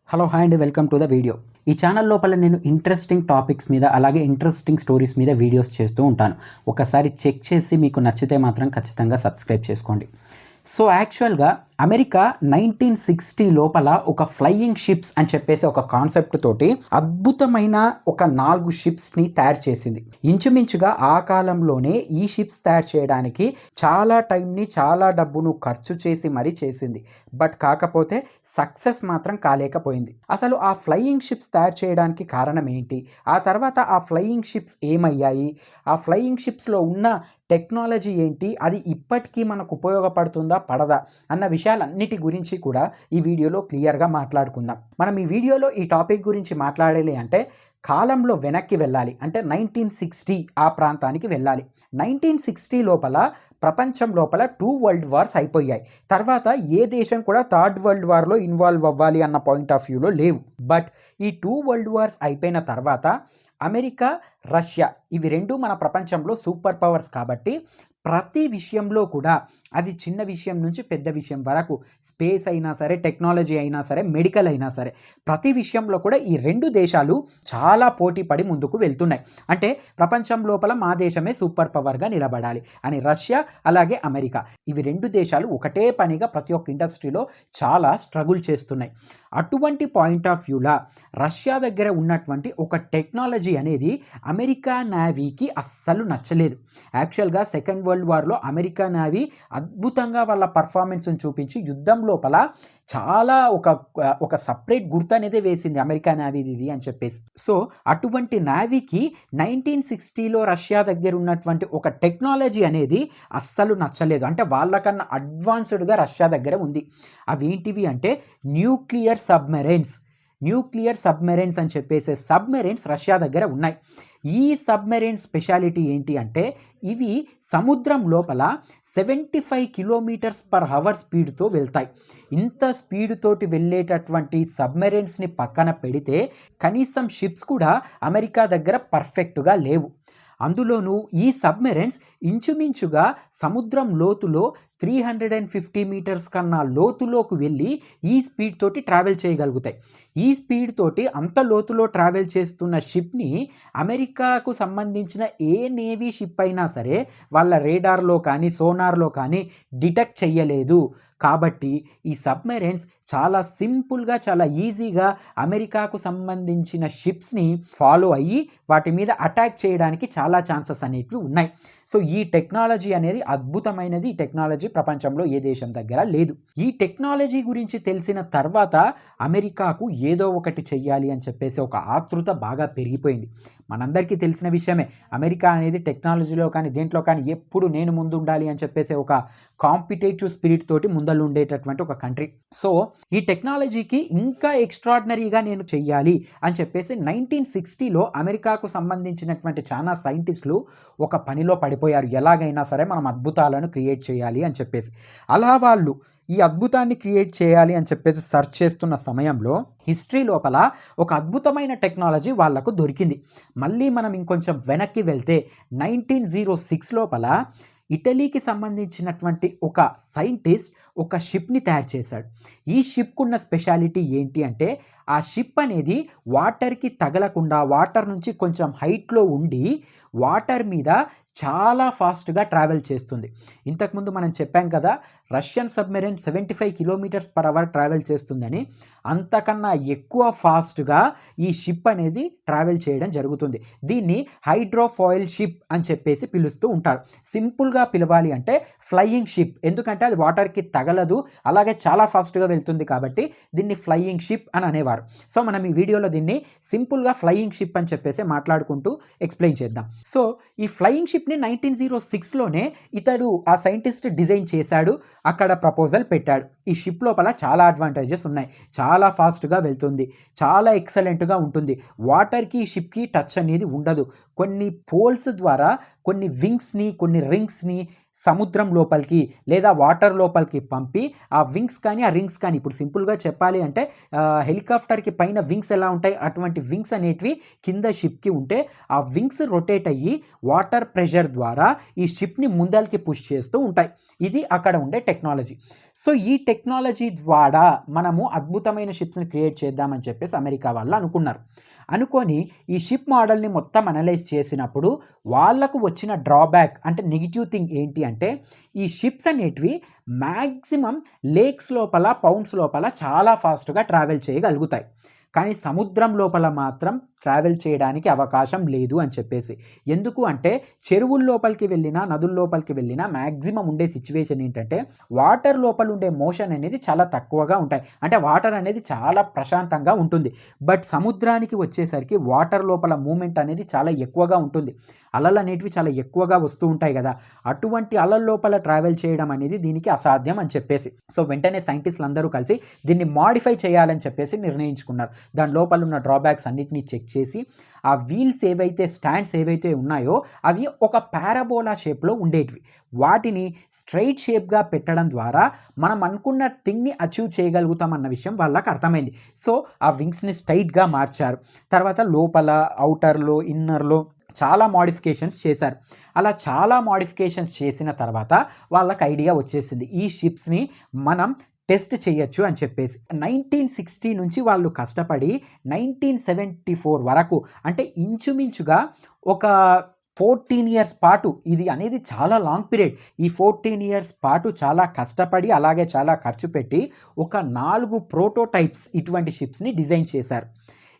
Hello hi అండి, welcome to the video. ఈ channel లోపల నేను ఇంట్రెస్టింగ్ టాపిక్స్ మీద అలాగే ఇంట్రెస్టింగ్ స్టోరీస్ మీద వీడియోస్ చేస్తూ ఉంటాను. ఒకసారి చెక్ చేసి మీకు నచ్చితే మాత్రం ఖచ్చితంగా సబ్స్క్రైబ్ చేసుకోండి. సో యాక్చువల్గా అమెరికా 1960 లోపల ఒక ఫ్లయింగ్ షిప్స్ అని చెప్పేసి ఒక కాన్సెప్ట్ తోటి అద్భుతమైన ఒక 4 షిప్స్ని తయారు చేసింది. ఇంచుమించుగా ఆ కాలంలోనే ఈ షిప్స్ తయారు చేయడానికి చాలా టైంని చాలా డబ్బును ఖర్చు చేసి మరీ చేసింది. బట్ కాకపోతే సక్సెస్ మాత్రం కాలేకపోయింది. అసలు ఆ ఫ్లయింగ్ షిప్స్ తయారు చేయడానికి కారణం ఏంటి, ఆ తర్వాత ఆ ఫ్లయింగ్ షిప్స్ ఏమయ్యాయి, ఆ ఫ్లయింగ్ షిప్స్లో ఉన్న టెక్నాలజీ ఏంటి, అది ఇప్పటికీ మనకు ఉపయోగపడుతుందా పడదా అన్న విషయాలన్నిటి గురించి కూడా ఈ వీడియోలో క్లియర్గా మాట్లాడుకుందాం. మనం ఈ వీడియోలో ఈ టాపిక్ గురించి మాట్లాడాలి అంటే కాలంలో వెనక్కి వెళ్ళాలి, అంటే 1960 ఆ ప్రాంతానికి వెళ్ళాలి. 1960 లోపల ప్రపంచం లోపల 2 వరల్డ్ వార్స్ అయిపోయాయి. తర్వాత ఏ దేశం కూడా థర్డ్ వరల్డ్ వార్లో ఇన్వాల్వ్ అవ్వాలి అన్న పాయింట్ ఆఫ్ వ్యూలో లేవు. బట్ ఈ 2 వరల్డ్ వార్స్ అయిపోయిన తర్వాత అమెరికా, రష్యా ఇవి రెండు మన ప్రపంచంలో సూపర్ పవర్స్ కాబట్టి ప్రతి విషయంలో కూడా అది చిన్న విషయం నుంచి పెద్ద విషయం వరకు, స్పేస్ అయినా సరే, టెక్నాలజీ అయినా సరే, మెడికల్ అయినా సరే, ప్రతి విషయంలో కూడా ఈ రెండు దేశాలు చాలా పోటీ పడి ముందుకు వెళ్తున్నాయి. అంటే ప్రపంచం లోపల మా దేశమే సూపర్ పవర్గా నిలబడాలి అని రష్యా అలాగే అమెరికా ఇవి రెండు దేశాలు ఒకటే పనిగా ప్రతి ఒక్క ఇండస్ట్రీలో చాలా స్ట్రగుల్ చేస్తున్నాయి. అటువంటి పాయింట్ ఆఫ్ వ్యూలా రష్యా దగ్గర ఉన్నటువంటి ఒక టెక్నాలజీ అనేది అమెరికా నేవీకి అస్సలు నచ్చలేదు. యాక్చువల్గా సెకండ్ వరల్డ్ వార్లో అమెరికా నేవీ అద్భుతంగా వాళ్ళ పర్ఫార్మెన్స్ని చూపించి యుద్ధం లోపల చాలా ఒక సపరేట్ గుర్తు అనేది వేసింది అమెరికా నేవీది అని చెప్పేసి. సో అటువంటి నేవీకి 1960లో రష్యా దగ్గర ఉన్నటువంటి ఒక టెక్నాలజీ అనేది అస్సలు నచ్చలేదు. అంటే వాళ్ళకన్నా అడ్వాన్స్డ్గా రష్యా దగ్గర ఉంది. అవి ఏంటివి అంటే న్యూక్లియర్ సబ్మెరైన్స్ అని చెప్పేసి సబ్మెరైన్స్ రష్యా దగ్గర ఉన్నాయి. ఈ సబ్మెరైన్ స్పెషాలిటీ ఏంటి అంటే ఇవి సముద్రం లోపల 75 km/h స్పీడ్తో వెళ్తాయి. ఇంత స్పీడ్ తోటి వెళ్ళేటటువంటి సబ్మెరైన్స్ని పక్కన పెడితే కనీసం షిప్స్ కూడా అమెరికా దగ్గర పర్ఫెక్ట్గా లేవు. అందులోనూ ఈ సబ్మెరైన్స్ ఇంచుమించుగా సముద్రం లోతులో 350 మీటర్స్ కన్నా లోతులోకి వెళ్ళి ఈ స్పీడ్ తోటి ట్రావెల్ చేయగలుగుతాయి. ఈ స్పీడ్ తోటి అంత లోతులో ట్రావెల్ చేస్తున్న షిప్ని అమెరికాకు సంబంధించిన ఏ నేవీ షిప్ అయినా సరే వాళ్ళ రేడార్లో కానీ సోనార్లో కానీ డిటెక్ట్ చెయ్యలేదు. కాబట్టి ఈ సబ్మెరైన్స్ చాలా సింపుల్గా చాలా ఈజీగా అమెరికాకు సంబంధించిన షిప్స్ని ఫాలో అయ్యి వాటి మీద అటాక్ చేయడానికి చాలా ఛాన్సెస్ అనేవి ఉన్నాయి. సో ఈ టెక్నాలజీ అనేది అద్భుతమైనది. ఈ టెక్నాలజీ ప్రపంచంలో ఏ దేశం దగ్గర లేదు. ఈ టెక్నాలజీ గురించి తెలిసిన తర్వాత అమెరికాకు ఏదో ఒకటి చెయ్యాలి అని చెప్పేసి ఒక ఆతృత బాగా పెరిగిపోయింది. మనందరికీ తెలిసిన విషయమే, అమెరికా అనేది టెక్నాలజీలో కానీ దేంట్లో కానీ ఎప్పుడు నేను ముందు ఉండాలి అని చెప్పేసి ఒక కాంపిటేటివ్ స్పిరిట్ తోటి ముందలు ఉండేటటువంటి ఒక కంట్రీ. సో ఈ టెక్నాలజీకి ఇంకా ఎక్స్ట్రాడినరీగా నేను చెయ్యాలి అని చెప్పేసి 1960లో అమెరికాకు సంబంధించినటువంటి చాలా సైంటిస్టులు ఒక పనిలో పడిపోయారు. ఎలాగైనా సరే మనం అద్భుతాలను క్రియేట్ చేయాలి అని చెప్పేసి. అలా వాళ్ళు ఈ అద్భుతాన్ని క్రియేట్ చేయాలి అని చెప్పేసి సెర్చ్ చేస్తున్న సమయంలో హిస్టరీ లోపల ఒక అద్భుతమైన టెక్నాలజీ వాళ్లకు దొరికింది. మళ్ళీ మనం ఇంకొంచెం వెనక్కి వెళ్తే 1906 లోపల ఇటలీకి సంబంధించినటువంటి ఒక సైంటిస్ట్ ఒక షిప్ని తయారు చేశాడు. ఈ షిప్కు ఉన్న స్పెషాలిటీ ఏంటి అంటే ఆ షిప్ అనేది వాటర్కి తగలకుండా వాటర్ నుంచి కొంచెం హైట్లో ఉండి వాటర్ మీద చాలా ఫాస్ట్గా ట్రావెల్ చేస్తుంది. ఇంతకుముందు మనం చెప్పాం కదా, రష్యన్ సబ్మెరైన్ 75 km/h ట్రావెల్ చేస్తుందని. అంతకన్నా ఎక్కువ ఫాస్ట్గా ఈ షిప్ అనేది ట్రావెల్ చేయడం జరుగుతుంది. దీన్ని హైడ్రోఫాయిల్ షిప్ అని చెప్పేసి పిలుస్తూ ఉంటారు. సింపుల్గా పిలవాలి అంటే ఫ్లయింగ్ షిప్, ఎందుకంటే అది వాటర్కి తగలదు, అలాగే చాలా ఫాస్ట్గా వెళ్తుంది కాబట్టి దీన్ని ఫ్లయింగ్ షిప్ అని అనేవారు. సో మనం ఈ వీడియోలో దీన్ని సింపుల్గా ఫ్లయింగ్ షిప్ అని చెప్పేసి మాట్లాడుకుంటూ ఎక్స్ప్లెయిన్ చేద్దాం. సో ఈ ఫ్లయింగ్ షిప్ని 1906లోనే ఇతడు ఆ సైంటిస్ట్ డిజైన్ చేశాడు, అక్కడ ప్రపోజల్ పెట్టాడు. ఈ షిప్ లోపల చాలా అడ్వాంటేజెస్ ఉన్నాయి. చాలా ఫాస్ట్గా వెళ్తుంది, చాలా ఎక్సలెంట్గా ఉంటుంది, వాటర్కి షిప్కి టచ్ అనేది ఉండదు. కొన్ని పోల్స్ ద్వారా కొన్ని వింగ్స్ని కొన్ని రింగ్స్ని సముద్రం లోపలికి లేదా వాటర్ లోపలికి పంపి ఆ వింగ్స్ కానీ ఆ రింగ్స్ కానీ, ఇప్పుడు సింపుల్గా చెప్పాలి అంటే హెలికాప్టర్కి పైన వింగ్స్ ఎలా ఉంటాయి అటువంటి వింగ్స్ అనేటివి కింద షిప్కి ఉంటే ఆ వింగ్స్ రొటేట్ అయ్యి వాటర్ ప్రెషర్ ద్వారా ఈ షిప్ని ముందరికి పుష్ చేస్తూ ఉంటాయి. ఇది అక్కడ ఉండే టెక్నాలజీ. సో ఈ టెక్నాలజీ ద్వారా మనము అద్భుతమైన షిప్స్ని క్రియేట్ చేద్దామని చెప్పేసి అమెరికా వాళ్ళు అనుకున్నారు. అనుకొని ఈ షిప్ మోడల్ని మొత్తం అనలైజ్ చేసినప్పుడు వాళ్ళకు వచ్చిన డ్రాబ్యాక్ అంటే నెగిటివ్ థింగ్ ఏంటి అంటే, ఈ షిప్స్ అనేటివి మ్యాక్సిమం లేక్స్ లోపల, పౌండ్స్ లోపల చాలా ఫాస్ట్గా ట్రావెల్ చేయగలుగుతాయి. కానీ సముద్రం లోపల మాత్రం ట్రావెల్ చేయడానికి అవకాశం లేదు అని చెప్పేసి. ఎందుకు అంటే చెరువుల లోపలికి వెళ్ళినా, నదుల లోపలికి వెళ్ళినా మ్యాక్సిమం ఉండే సిచ్యువేషన్ ఏంటంటే వాటర్ లోపల ఉండే మోషన్ అనేది చాలా తక్కువగా ఉంటాయి. అంటే వాటర్ అనేది చాలా ప్రశాంతంగా ఉంటుంది. బట్ సముద్రానికి వచ్చేసరికి వాటర్ లోపల మూమెంట్ అనేది చాలా ఎక్కువగా ఉంటుంది. అలలు అనేటివి చాలా ఎక్కువగా వస్తూ ఉంటాయి కదా, అటువంటి అలల లోపల ట్రావెల్ చేయడం అనేది దీనికి అసాధ్యం అని చెప్పేసి. సో వెంటనే సైంటిస్టులు అందరూ కలిసి దీన్ని మాడిఫై చేయాలని చెప్పేసి నిర్ణయించుకున్నారు. దాని లోపల ఉన్న డ్రాబ్యాక్స్ అన్నిటినీ చెక్ చేసి ఆ వీల్స్ ఏవైతే, స్టాండ్స్ ఏవైతే ఉన్నాయో అవి ఒక పారాబోలా షేప్లో ఉండేటివి. వాటిని స్ట్రైట్ షేప్గా పెట్టడం ద్వారా మనం అనుకున్న థింగ్ని అచీవ్ చేయగలుగుతాం అన్న విషయం వాళ్ళకి అర్థమైంది. సో ఆ వింగ్స్ని స్ట్రైట్గా మార్చారు. తర్వాత లోపల, అవుటర్లో, ఇన్నర్లో చాలా మోడిఫికేషన్స్ చేశారు. అలా చాలా మోడిఫికేషన్స్ చేసిన తర్వాత వాళ్ళకి ఐడియా వచ్చేసింది, ఈ షిప్స్ని మనం టెస్ట్ చేయొచ్చు అని చెప్పేసి. 1960 నుంచి వాళ్ళు కష్టపడి 1974 వరకు, అంటే ఇంచుమించుగా ఒక 14 ఇయర్స్ పాటు, ఇది అనేది చాలా లాంగ్ పీరియడ్. ఈ 14 ఇయర్స్ పాటు చాలా కష్టపడి, అలాగే చాలా ఖర్చు పెట్టి ఒక 4 ప్రోటోటైప్స్ ఇటువంటి షిప్స్ని డిజైన్ చేశారు.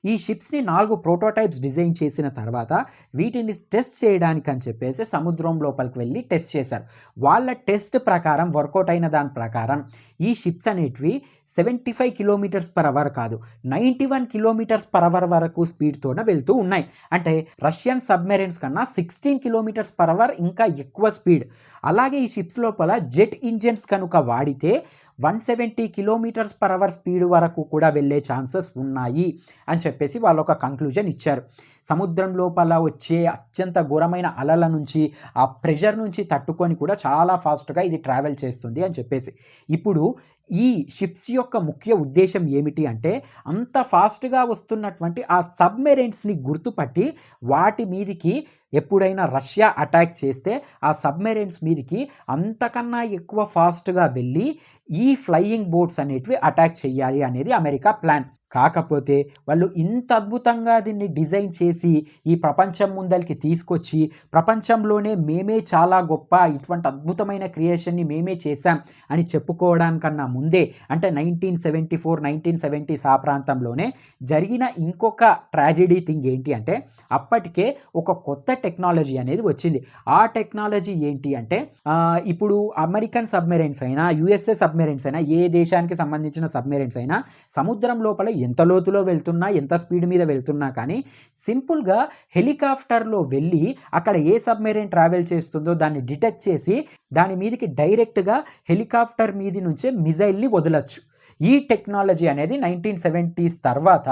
ఈ షిప్స్ని 4 ప్రోటోటైప్స్ డిజైన్ చేసిన తర్వాత వీటిని టెస్ట్ చేయడానికి అని చెప్పేసి సముద్రం లోపలికి వెళ్ళి టెస్ట్ చేశారు. వాళ్ళ టెస్ట్ ప్రకారం, వర్కౌట్ అయిన దాని ప్రకారం ఈ షిప్స్ అనేటివి 75 km/h కాదు, 91 km/h వరకు స్పీడ్తోనే వెళ్తూ ఉన్నాయి. అంటే రష్యన్ సబ్మెరైన్స్ కన్నా 16 km/h ఇంకా ఎక్కువ స్పీడ్. అలాగే ఈ షిప్స్ లోపల జెట్ ఇంజిన్స్ కనుక వాడితే 170 km/h స్పీడ్ వరకు కూడా వెళ్ళే ఛాన్సెస్ ఉన్నాయి అని చెప్పేసి వాళ్ళు ఒక కంక్లూజన్ ఇచ్చారు. సముద్రం లోపల వచ్చే అత్యంత ఘోరమైన అలల నుంచి, ఆ ప్రెషర్ నుంచి తట్టుకొని కూడా చాలా ఫాస్ట్గా ఇది ట్రావెల్ చేస్తుంది అని చెప్పేసి. ఇప్పుడు ఈ షిప్స్ యొక్క ముఖ్య ఉద్దేశం ఏమిటి అంటే, అంత ఫాస్ట్గా వస్తున్నటువంటి ఆ సబ్మెరైన్స్ని గుర్తుపట్టి వాటి మీదికి ఎప్పుడైనా రష్యా అటాక్ చేస్తే ఆ సబ్మెరైన్స్ మీదికి అంతకన్నా ఎక్కువ ఫాస్ట్గా వెళ్ళి ఈ ఫ్లయింగ్ బోట్స్ అనేటివి అటాక్ చేయాలి అనేది అమెరికా ప్లాన్. కాకపోతే వాళ్ళు ఇంత అద్భుతంగా దీన్ని డిజైన్ చేసి ఈ ప్రపంచం ముందరికి తీసుకొచ్చి, ప్రపంచంలోనే మేమే చాలా గొప్ప, ఇటువంటి అద్భుతమైన క్రియేషన్ని మేమే చేశాం అని చెప్పుకోవడానికన్నా ముందే, అంటే 1974, 1970s ఆ ప్రాంతంలోనే జరిగిన ఇంకొక ట్రాజెడీ థింగ్ ఏంటి అంటే, అప్పటికే ఒక కొత్త టెక్నాలజీ అనేది వచ్చింది. ఆ టెక్నాలజీ ఏంటి అంటే, ఇప్పుడు అమెరికన్ సబ్మెరైన్స్ అయినా, యుఎస్ఏ సబ్మెరైన్స్ అయినా, ఏ దేశానికి సంబంధించిన సబ్మెరైన్స్ అయినా సముద్రం లోపల ఎంత లోతులో వెళ్తున్నా, ఎంత స్పీడ్ మీద వెళ్తున్నా కానీ సింపుల్గా హెలికాప్టర్లో వెళ్ళి అక్కడ ఏ సబ్మెరైన్ ట్రావెల్ చేస్తుందో దాన్ని డిటెక్ట్ చేసి దాని మీదకి డైరెక్ట్గా హెలికాప్టర్ మీది నుంచే మిజైల్ని వదలచ్చు. ఈ టెక్నాలజీ అనేది 1970s తర్వాత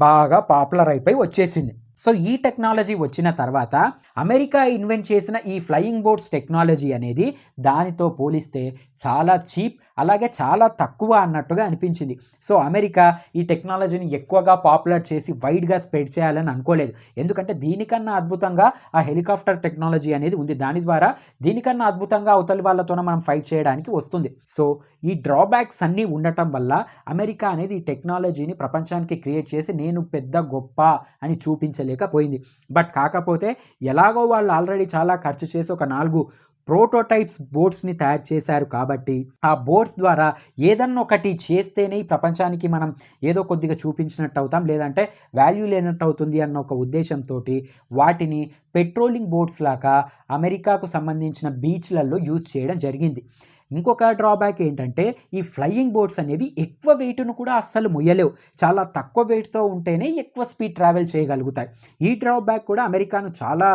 బాగా పాపులర్ అయిపోయి వచ్చేసింది. సో ఈ టెక్నాలజీ వచ్చిన తర్వాత అమెరికా ఇన్వెంట్ చేసిన ఈ ఫ్లయింగ్ బోట్స్ టెక్నాలజీ అనేది దానితో పోలిస్తే చాలా చీప్, అలాగే చాలా తక్కువ అన్నట్టుగా అనిపించింది. సో అమెరికా ఈ టెక్నాలజీని ఎక్కువగా పాపులర్ చేసి వైడ్గా స్ప్రెడ్ చేయాలని అనుకోలేదు. ఎందుకంటే దీనికన్నా అద్భుతంగా ఆ హెలికాప్టర్ టెక్నాలజీ అనేది ఉంది. దాని ద్వారా దీనికన్నా అద్భుతంగా అవతలి వాళ్ళతోనే మనం ఫైట్ చేయడానికి వస్తుంది. సో ఈ డ్రాబ్యాక్స్ అన్నీ ఉండటం వల్ల అమెరికా అనేది ఈ టెక్నాలజీని ప్రపంచానికి క్రియేట్ చేసి నేను పెద్ద గొప్ప అని చూపించలేకపోయింది. బట్ కాకపోతే ఎలాగో వాళ్ళు ఆల్రెడీ చాలా ఖర్చు చేసి ఒక 4 ప్రోటోటైప్స్ బోట్స్ని తయారు చేశారు కాబట్టి ఆ బోట్స్ ద్వారా ఏదన్నా ఒకటి చేస్తేనే ఈ ప్రపంచానికి మనం ఏదో కొద్దిగా చూపించినట్టు అవుతాం, లేదంటే వాల్యూ లేనట్టు అవుతుంది అన్న ఒక ఉద్దేశంతో వాటిని పెట్రోలింగ్ బోట్స్ లాగా అమెరికాకు సంబంధించిన బీచ్లలో యూజ్ చేయడం జరిగింది. ఇంకొక డ్రాబ్యాక్ ఏంటంటే, ఈ ఫ్లయింగ్ బోట్స్ అనేవి ఎక్కువ వెయిట్ను కూడా అస్సలు మొయ్యలేవు. చాలా తక్కువ వెయిట్తో ఉంటేనే ఎక్కువ స్పీడ్ ట్రావెల్ చేయగలుగుతాయి. ఈ డ్రాబ్యాక్ కూడా అమెరికాను చాలా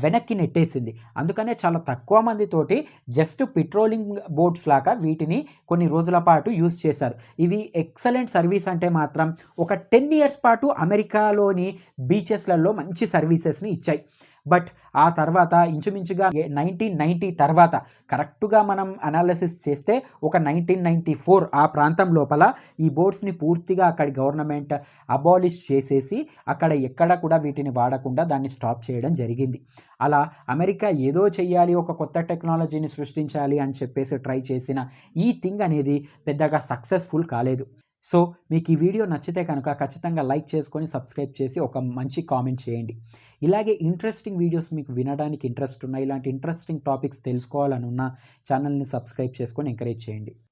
వెనక్కి నెట్టేసింది. అందుకనే చాలా తక్కువ మందితోటి జస్ట్ పెట్రోలింగ్ బోట్స్ లాగా వీటిని కొన్ని రోజుల పాటు యూజ్ చేశారు. ఇవి ఎక్సలెంట్ సర్వీస్ అంటే మాత్రం ఒక 10 ఇయర్స్ పాటు అమెరికాలోని బీచెస్లలో మంచి సర్వీసెస్ని ఇచ్చాయి. బట్ ఆ తర్వాత ఇంచుమించుగా 1990 తర్వాత కరెక్ట్‌గా మనం అనాలిసిస్ చేస్తే ఒక 1994 ఆ ప్రాంతం లోపల ఈ బోట్స్‌ని పూర్తిగా అక్కడి గవర్నమెంట్ అబాలిష్ చేసేసి అక్కడ ఎక్కడ కూడా వీటిని వాడకుండా దాన్ని స్టాప్ చేయడం జరిగింది. అలా అమెరికా ఏదో చెయ్యాలి, ఒక కొత్త టెక్నాలజీని సృష్టించాలి అని చెప్పేసి ట్రై చేసిన ఈ థింగ్ అనేది పెద్దగా సక్సెస్‌ఫుల్ కాలేదు. సో, మీకు ఈ వీడియో నచ్చితే కనుక ఖచ్చితంగా లైక్ చేసుకొని, సబ్స్క్రైబ్ చేసి ఒక మంచి కామెంట్ చేయండి. ఇలాగే ఇంట్రెస్టింగ్ వీడియోస్ మీకు వినడానికి ఇంట్రెస్ట్ ఉన్న, ఇలాంటి ఇంట్రెస్టింగ్ టాపిక్స్ తెలుసుకోవాలనున్న ఛానల్‌ని సబ్స్క్రైబ్ చేసుకొని ఎంకరేజ్ చేయండి.